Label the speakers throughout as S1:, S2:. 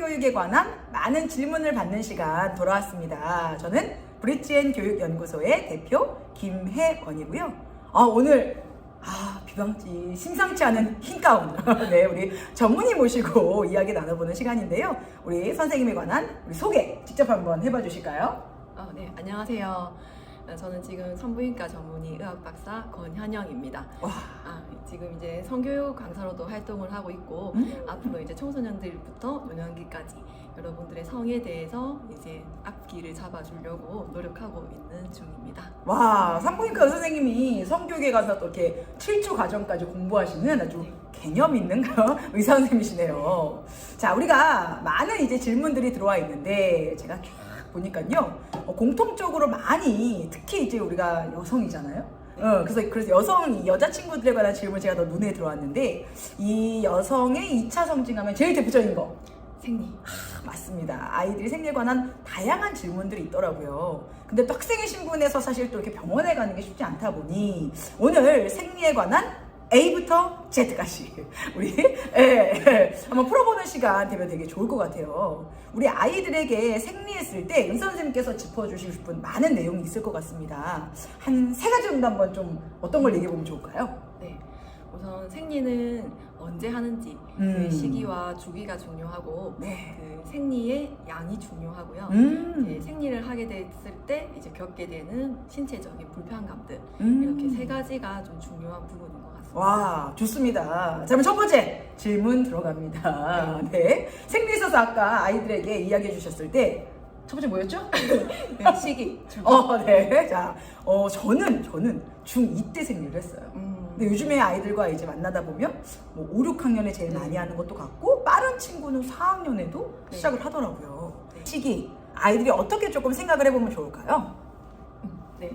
S1: 성교육에 관한 많은 질문을 받는 시간 돌아왔습니다. 저는 브릿지앤 교육연구소의 대표 김혜원이고요. 오늘 비방지 심상치 않은 흰 가운 네, 우리 전문의 모시고 이야기 나눠보는 시간인데요. 우리 선생님에 관한 우리 소개 직접 한번 해봐 주실까요?
S2: 네, 안녕하세요. 저는 지금 산부인과 전문의 의학박사 권현영입니다. 지금 이제 성교육 강사로도 활동을 하고 있고 앞으로 이제 청소년들부터 노년기까지 여러분들의 성에 대해서 이제 앞길을 잡아주려고 노력하고 있는 중입니다.
S1: 와, 산부인과 선생님이 성교육에 가서 또 이렇게 7주 과정까지 공부하시는 아주 개념 있는 의사 선생님이시네요. 자, 우리가 많은 이제 질문들이 들어와 있는데 제가 쫙 보니까요, 공통적으로 많이 특히 이제 우리가 여성이잖아요. 그래서 여자친구들에 관한 질문 제가 더 눈에 들어왔는데, 이 여성의 2차 성징하면 제일 대표적인 거
S2: 생리.
S1: 맞습니다. 아이들이 생리에 관한 다양한 질문들이 있더라고요. 근데 또 학생의 신분에서 사실 또 이렇게 병원에 가는 게 쉽지 않다 보니 오늘 생리에 관한 A부터 Z까지 우리 한번 풀어보는 시간 되면 되게 좋을 것 같아요. 우리 아이들에게 생리했을 때 의사 선생님께서 짚어주시고 싶은 많은 내용이 있을 것 같습니다. 한 3가지 정도 한번 좀 어떤 걸 얘기해 보면 좋을까요?
S2: 네. 우선 생리는 언제 하는지 그 시기와 주기가 중요하고 그 생리의 양이 중요하고요. 이제 생리를 하게 됐을 때 이제 겪게 되는 신체적인 불편감들 이렇게 3가지가 좀 중요한 부분인 것 같습니다.
S1: 와, 좋습니다. 자, 그럼 첫 번째 질문 들어갑니다. 네. 생리에 있어서 아까 아이들에게 이야기해 주셨을 때 첫 번째 뭐였죠?
S2: 시기.
S1: 네. 자, 저는 중2 때 생리를 했어요. 근데 요즘에 아이들과 이제 만나다 보면 뭐 5, 6학년에 제일 많이 하는 것도 같고 빠른 친구는 4학년에도 시작을 하더라고요. 시기, 아이들이 어떻게 조금 생각을 해보면 좋을까요?
S2: 네.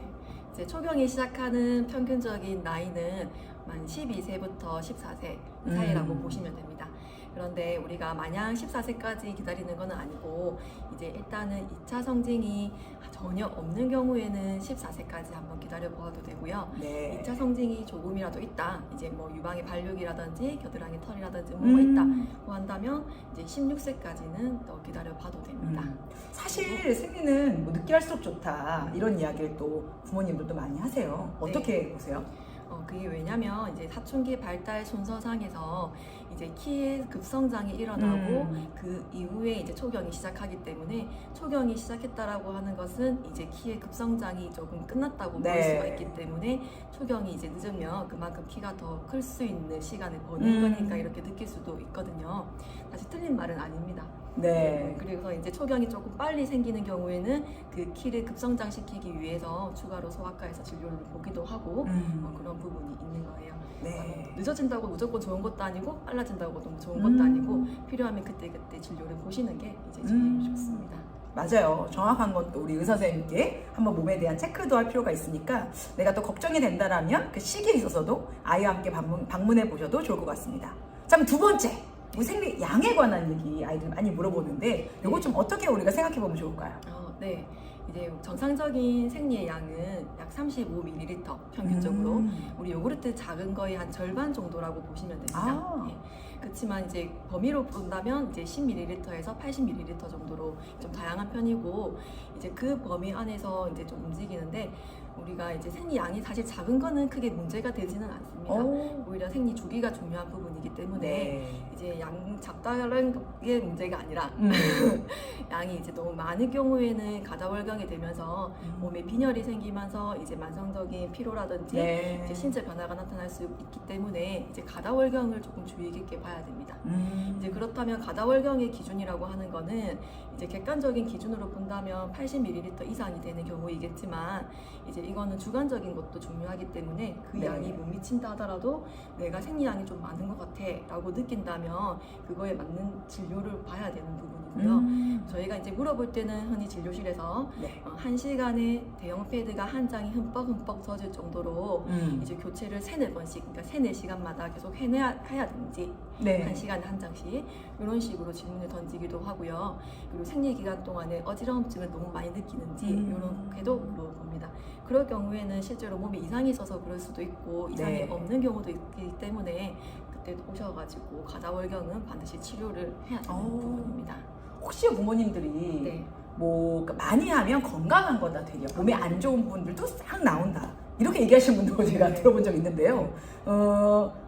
S2: 이제 초경이 시작하는 평균적인 나이는 만 12세부터 14세 사이라고 보시면 됩니다. 그런데 우리가 마냥 14세까지 기다리는 건 아니고 이제 일단은 2차 성징이 전혀 없는 경우에는 14세까지 한번 기다려 보아도 되고요. 2차 성징이 조금이라도 있다, 이제 뭐 유방의 발육이라든지 겨드랑이 털이라든지 뭐가 있다고 한다면 이제 16세까지는 더 기다려 봐도 됩니다.
S1: 사실 생리는 뭐 늦게 할수록 좋다 이런 이야기를 또 부모님들도 많이 하세요. 어떻게 보세요?
S2: 그게 왜냐면 이제 사춘기 발달 순서상에서 이제 키의 급성장이 일어나고 그 이후에 이제 초경이 시작하기 때문에 초경이 시작했다라고 하는 것은 이제 키의 급성장이 조금 끝났다고 볼 수가 있기 때문에 초경이 이제 늦으면 그만큼 키가 더 클 수 있는 시간을 버는 거니까 이렇게 느낄 수도 있거든요. 사실 틀린 말은 아닙니다. 그래서 이제 초경이 조금 빨리 생기는 경우에는 그 키를 급성장시키기 위해서 추가로 소아과에서 진료를 보기도 하고 그런 부분이 있는 거예요. 늦어진다고 무조건 좋은 것도 아니고 빨라진다고 너무 좋은 것도 아니고 필요하면 그때그때 진료를 보시는 게 이제 제일 좋습니다.
S1: 맞아요. 정확한 건 또 우리 의사 선생님께 한번 몸에 대한 체크도 할 필요가 있으니까 내가 또 걱정이 된다라면 그 시기에 있어서도 아이와 함께 방문해 보셔도 좋을 것 같습니다. 자, 그럼 두 번째, 우리 생리 양에 관한 얘기 아이들 많이 물어보는데 이거 좀 어떻게 우리가 생각해 보면 좋을까요?
S2: 네. 이제 정상적인 생리의 양은 약 35ml 평균적으로 우리 요구르트 작은 거의 한 절반 정도라고 보시면 됩니다. 그렇지만 이제 범위로 본다면 이제 10ml에서 80ml 정도로 좀 다양한 편이고 이제 그 범위 안에서 이제 좀 움직이는데 우리가 이제 생리 양이 사실 작은 거는 크게 문제가 되지는 않습니다. 오히려 생리 주기가 중요한 부분이기 때문에 이제 양 작다는 게 문제가 아니라 양이 이제 너무 많은 경우에는 가다월경이 되면서 몸에 빈혈이 생기면서 이제 만성적인 피로라든지 이제 신체 변화가 나타날 수 있기 때문에 이제 가다월경을 조금 주의 깊게 봐야 됩니다. 이제 그렇다면 가다월경의 기준이라고 하는 거는 이제 객관적인 기준으로 본다면 80ml 이상이 되는 경우이겠지만 이제 이거는 주관적인 것도 중요하기 때문에 그 양이 못 미친다 하더라도 내가 생리양이 좀 많은 것 같아 라고 느낀다면 그거에 맞는 진료를 봐야 되는 부분이고요. 저희가 이제 물어볼 때는 흔히 진료실에서 1시간에 대형 패드가 한 장이 흠뻑 젖을 정도로 이제 교체를 3-4번씩, 그러니까 3-4시간마다 계속 해야 되는지 1시간에 한 장씩 이런 식으로 질문을 던지기도 하고요. 그리고 생리 기간 동안에 어지러움증을 너무 많이 느끼는지 이렇게도 물어봅니다. 그럴 경우에는 실제로 몸에 이상이 있어서 그럴 수도 있고 이상이 없는 경우도 있기 때문에 그때 오셔가지고 가다월경은 반드시 치료를 해야 되는 부분입니다.
S1: 혹시 부모님들이
S2: 네.
S1: 뭐 많이 하면 건강한 거다 되게 몸에 안 좋은 부분들도 싹 나온다 이렇게 얘기하시는 분도 제가
S2: 네.
S1: 들어본 적 있는데요.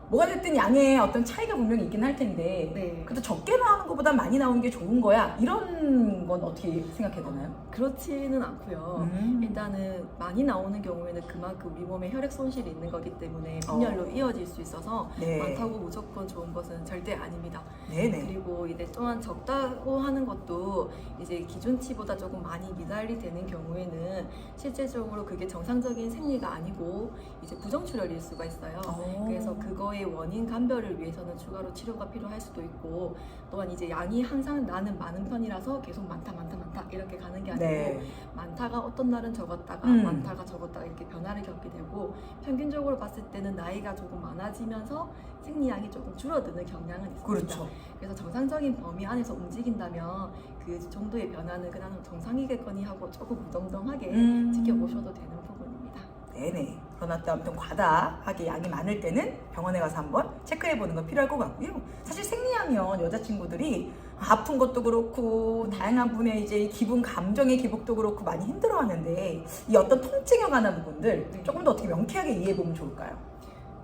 S1: 뭐가 됐든 양의 어떤 차이가 분명히 있긴 할 텐데
S2: 네.
S1: 그래도 적게 나오는 것보다 많이 나오는 게 좋은 거야 이런 건 어떻게 생각해야 되나요?
S2: 그렇지는 않고요.
S1: 음.
S2: 일단은 많이 나오는 경우에는 그만큼 우리 몸에 혈액 손실이 있는 거기 때문에 빈혈로 이어질 수 있어서
S1: 네.
S2: 많다고 무조건 좋은 것은 절대 아닙니다.
S1: 네네.
S2: 그리고 이제 또한 적다고 하는 것도 이제 기준치보다 조금 많이 미달이 되는 경우에는 실제적으로 그게 정상적인 생리가 아니고 이제 부정출혈일 수가 있어요. 그래서 그거의 원인 감별을 위해서는 추가로 치료가 필요할 수도 있고, 또한 이제 양이 항상 나는 많은 편이라서 계속 많다 이렇게 가는 게 아니고
S1: 네.
S2: 많다가 어떤 날은 적었다가 많다가 적었다가 이렇게 변화를 겪게 되고, 평균적으로 봤을 때는 나이가 조금 많아지면서 생리량이 조금 줄어드는 경향은 있습니다.
S1: 그렇죠.
S2: 그래서 정상적인 범위 안에서 움직인다면 그 정도의 변화는 그냥 정상이겠거니 하고 조금 무덤덤하게 지켜보셔도 되는 부분입니다.
S1: 네네. 그러나 또 아무튼 과다하게 양이 많을 때는 병원에 가서 한번 체크해보는 건 필요할 것 같고요. 사실 생리하면 여자친구들이 아픈 것도 그렇고 다양한 분의 이제 기분, 감정의 기복도 그렇고 많이 힘들어하는데 이 어떤 통증에 관한 부분들
S2: 네.
S1: 조금 더 어떻게 명쾌하게 이해해보면 좋을까요?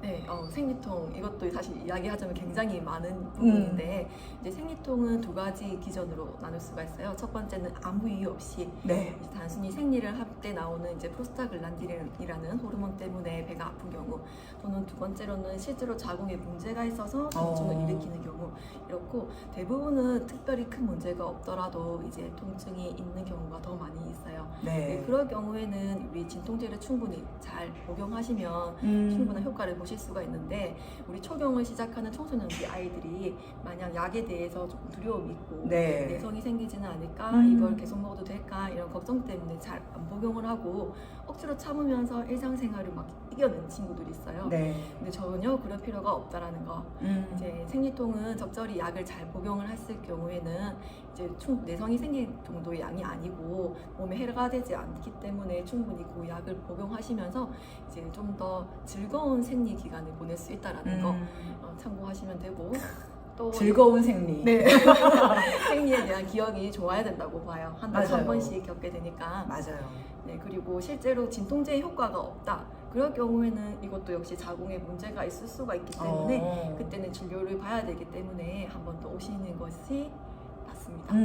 S2: 네, 생리통 이것도 사실 이야기하자면 굉장히 많은 부분인데 이제 생리통은 두 가지 기전으로 나눌 수가 있어요. 첫 번째는 아무 이유 없이
S1: 네.
S2: 이제 단순히 생리를 할 때 나오는 이제 프로스타글란딘이라는 호르몬 때문에 배가 아픈 경우, 또는 두 번째로는 실제로 자궁에 문제가 있어서 통증을 일으키는 경우, 이렇고 대부분은 특별히 큰 문제가 없더라도 이제 통증이 있는 경우가 더 많이 있어요.
S1: 네.
S2: 그럴 경우에는 우리 진통제를 충분히 잘 복용하시면 충분한 효과를 보실 수가 있는데, 우리 초경을 시작하는 청소년기 아이들이 만약 약에 대해서 조금 두려움이 있고
S1: 네.
S2: 내성이 생기지는 않을까, 이걸 계속 먹어도 될까 이런 걱정 때문에 잘 안 복용을 하고 억지로 참으면서 일상생활을 막 이겨낸 친구들이 있어요.
S1: 네.
S2: 근데 전혀 그럴 필요가 없다라는 거. 이제 생리통은 적절히 약을 잘 복용을 했을 경우에는 이제 내성이 생길 정도의 양이 아니고 몸에 해가 되지 않기 때문에 충분히 그 약을 복용하시면서 이제 좀 더 즐거운 생리 기간을 보낼 수 있다라는 거 참고하시면 되고, 또
S1: 즐거운 생리.
S2: 네. 생리에 대한 기억이 좋아야 된다고 봐요. 한 달에
S1: 맞아요.
S2: 한 번씩 겪게 되니까.
S1: 맞아요.
S2: 네, 그리고 실제로 진통제의 효과가 없다. 그럴 경우에는 이것도 역시 자궁에 문제가 있을 수가 있기 때문에 그때는 진료를 봐야 되기 때문에 한 번 더 오시는 것이 맞습니다.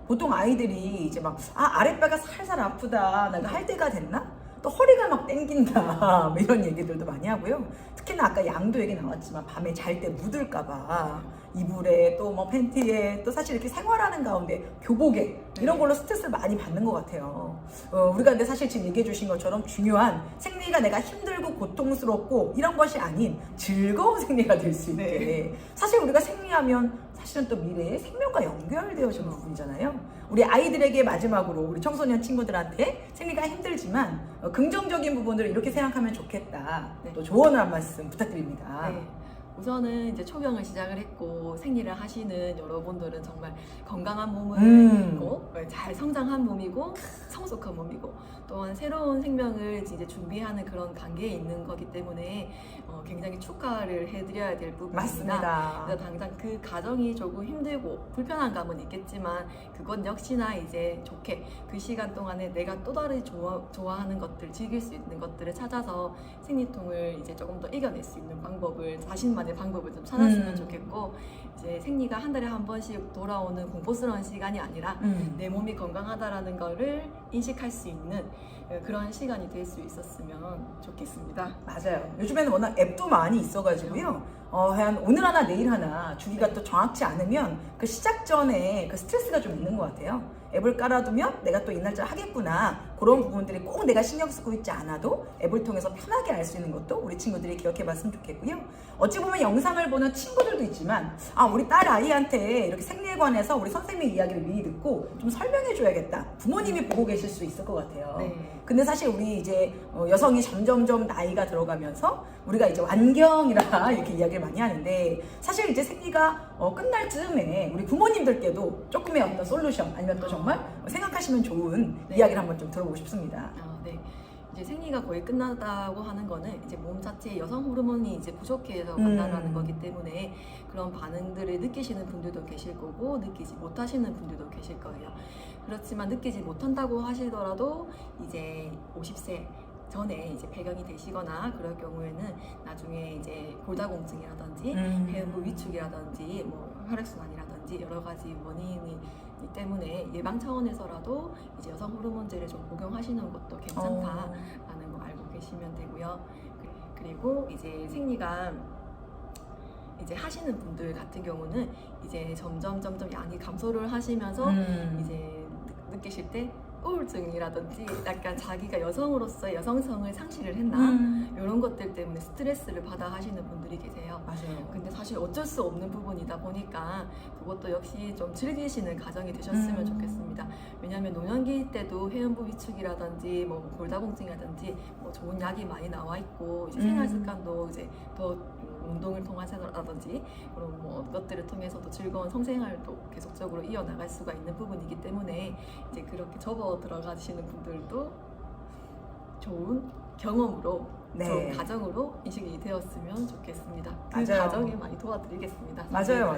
S1: 보통 아이들이 이제 막 아랫배가 살살 아프다, 내가 할 때가 됐나? 또 허리가 막 땡긴다 뭐 이런 얘기들도 많이 하고요. 특히나 아까 양도 얘기 나왔지만 밤에 잘 때 묻을까봐 이불에 또 뭐 팬티에 또 사실 이렇게 생활하는 가운데 교복에 이런 걸로 스트레스를 많이 받는 것 같아요. 우리가 근데 사실 지금 얘기해 주신 것처럼 중요한 생리가 내가 힘들고 고통스럽고 이런 것이 아닌 즐거운 생리가 될 수 있게 사실 우리가 생리하면 사실은 또 미래의 생명과 연결되어지는 부분이잖아요. 우리 아이들에게 마지막으로 우리 청소년 친구들한테 생리가 힘들지만 긍정적인 부분들을 이렇게 생각하면 좋겠다. 또 조언을 한 말씀 부탁드립니다.
S2: 네. 우선은 이제 초경을 시작을 했고 생리를 하시는 여러분들은 정말 건강한 몸이고 잘 성장한 몸이고 성숙한 몸이고 또한 새로운 생명을 이제 준비하는 그런 단계에 있는 거기 때문에 굉장히 축하를 해드려야 될 부분입니다.
S1: 맞습니다.
S2: 그래서 당장 그 과정이 조금 힘들고 불편한 감은 있겠지만 그건 역시나 이제 좋게 그 시간 동안에 내가 또 다른 좋아하는 것들, 즐길 수 있는 것들을 찾아서 생리통을 이제 조금 더 이겨낼 수 있는 방법을, 자신만의 방법을 좀 찾았으면 좋겠고, 이제 생리가 한 달에 한 번씩 돌아오는 공포스러운 시간이 아니라 내 몸이 건강하다라는 거를 인식할 수 있는 그런 시간이 될 수 있었으면 좋겠습니다.
S1: 맞아요. 요즘에는 워낙 앱도 많이 있어가지고요. 한 오늘 하나 내일 하나 주기가 또 정확치 않으면 그 시작 전에 그 스트레스가 좀 있는 것 같아요. 앱을 깔아두면 내가 또 이날짜 하겠구나, 그런 부분들이 꼭 내가 신경 쓰고 있지 않아도 앱을 통해서 편하게 알 수 있는 것도 우리 친구들이 기억해봤으면 좋겠고요. 어찌 보면 영상을 보는 친구들도 있지만 우리 딸 아이한테 이렇게 생리에 관해서 우리 선생님의 이야기를 미리 듣고 좀 설명해줘야겠다, 부모님이 보고 계실 수 있을 것 같아요. 근데 사실 우리 이제 여성이 점점점 나이가 들어가면서 우리가 이제 완경이라 이렇게 이야기를 많이 하는데, 사실 이제 생리가 끝날 즈음에 우리 부모님들께도 조금의 어떤 솔루션 아니면 또 정말 생각하시면 좋은 이야기를 한번 좀 들어보고 싶습니다.
S2: 네. 이제 생리가 거의 끝났다고 하는 거는 이제 몸 자체에 여성 호르몬이 이제 부족해서 간다라는 거기 때문에 그런 반응들을 느끼시는 분들도 계실 거고 느끼지 못하시는 분들도 계실 거예요. 그렇지만 느끼지 못한다고 하시더라도 이제 50세 전에 이제 배경이 되시거나 그럴 경우에는 나중에 이제 골다공증이라든지 배음부 위축이라든지 뭐 혈액순환이라든지 여러 가지 원인이 때문에 예방 차원에서라도 이제 여성 호르몬제를 좀 복용하시는 것도 괜찮다라는 거 알고 계시면 되고요. 그리고 이제 생리가 이제 하시는 분들 같은 경우는 이제 점점 양이 감소를 하시면서 이제 느끼실 때 우울증이라든지 약간 자기가 여성으로서의 여성성을 상실을 했나 이런 것들 때문에 스트레스를 받아 하시는 분들이 계세요.
S1: 맞아요.
S2: 근데 사실 어쩔 수 없는 부분이다 보니까 그것도 역시 좀 즐기시는 가정이 되셨으면 좋겠습니다. 왜냐하면 노년기 때도 회음부 위축이라든지 뭐 골다공증이라든지 뭐 좋은 약이 많이 나와 있고 이제 생활 습관도 이제 더 운동을 통해서라든지 그런 뭐 것들을 통해서도 즐거운 성생활도 계속적으로 이어나갈 수가 있는 부분이기 때문에 이제 그렇게 접어 들어가시는 분들도 좋은 경험으로 좋은 가정으로 인식이 되었으면 좋겠습니다. 그
S1: 맞아요.
S2: 가정에 많이 도와드리겠습니다.
S1: 맞아요.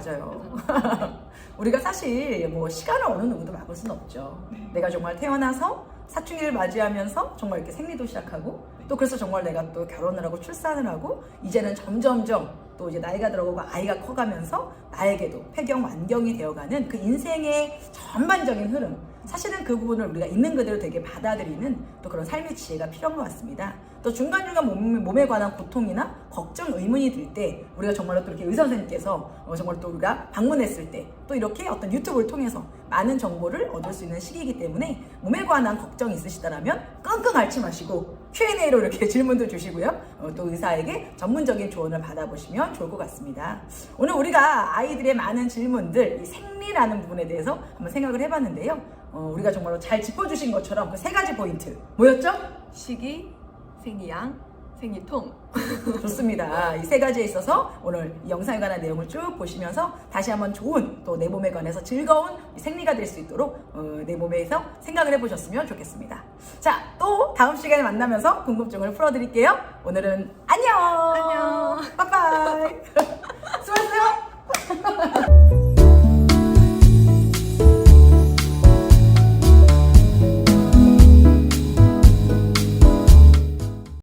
S1: 우리가 사실 뭐 시간을 어느 누구도 막을 수는 없죠. 내가 정말 태어나서 사춘기를 맞이하면서 정말 이렇게 생리도 시작하고 또 그래서 정말 내가 또 결혼을 하고 출산을 하고 이제는 점점점 또 이제 나이가 들어가고 아이가 커가면서 나에게도 폐경 완경이 되어가는 그 인생의 전반적인 흐름, 사실은 그 부분을 우리가 있는 그대로 되게 받아들이는 또 그런 삶의 지혜가 필요한 것 같습니다. 또 중간중간 몸에 관한 고통이나 걱정, 의문이 들 때 우리가 정말로 또 이렇게 의사 선생님께서 정말 또 우리가 방문했을 때 또 이렇게 어떤 유튜브를 통해서 많은 정보를 얻을 수 있는 시기이기 때문에 몸에 관한 걱정이 있으시다면 끙끙 앓지 마시고 Q&A로 이렇게 질문도 주시고요. 또 의사에게 전문적인 조언을 받아보시면 좋을 것 같습니다. 오늘 우리가 아이들의 많은 질문들, 이 생리라는 부분에 대해서 한번 생각을 해봤는데요. 우리가 정말로 잘 짚어주신 것처럼 그 세 가지 포인트 뭐였죠?
S2: 시기, 생리양, 생리통.
S1: 좋습니다. 이 세 가지에 있어서 오늘 이 영상에 관한 내용을 쭉 보시면서 다시 한번 좋은 또 내 몸에 관해서 즐거운 생리가 될 수 있도록 내 몸에서 생각을 해보셨으면 좋겠습니다. 자, 또 다음 시간에 만나면서 궁금증을 풀어드릴게요. 오늘은 안녕!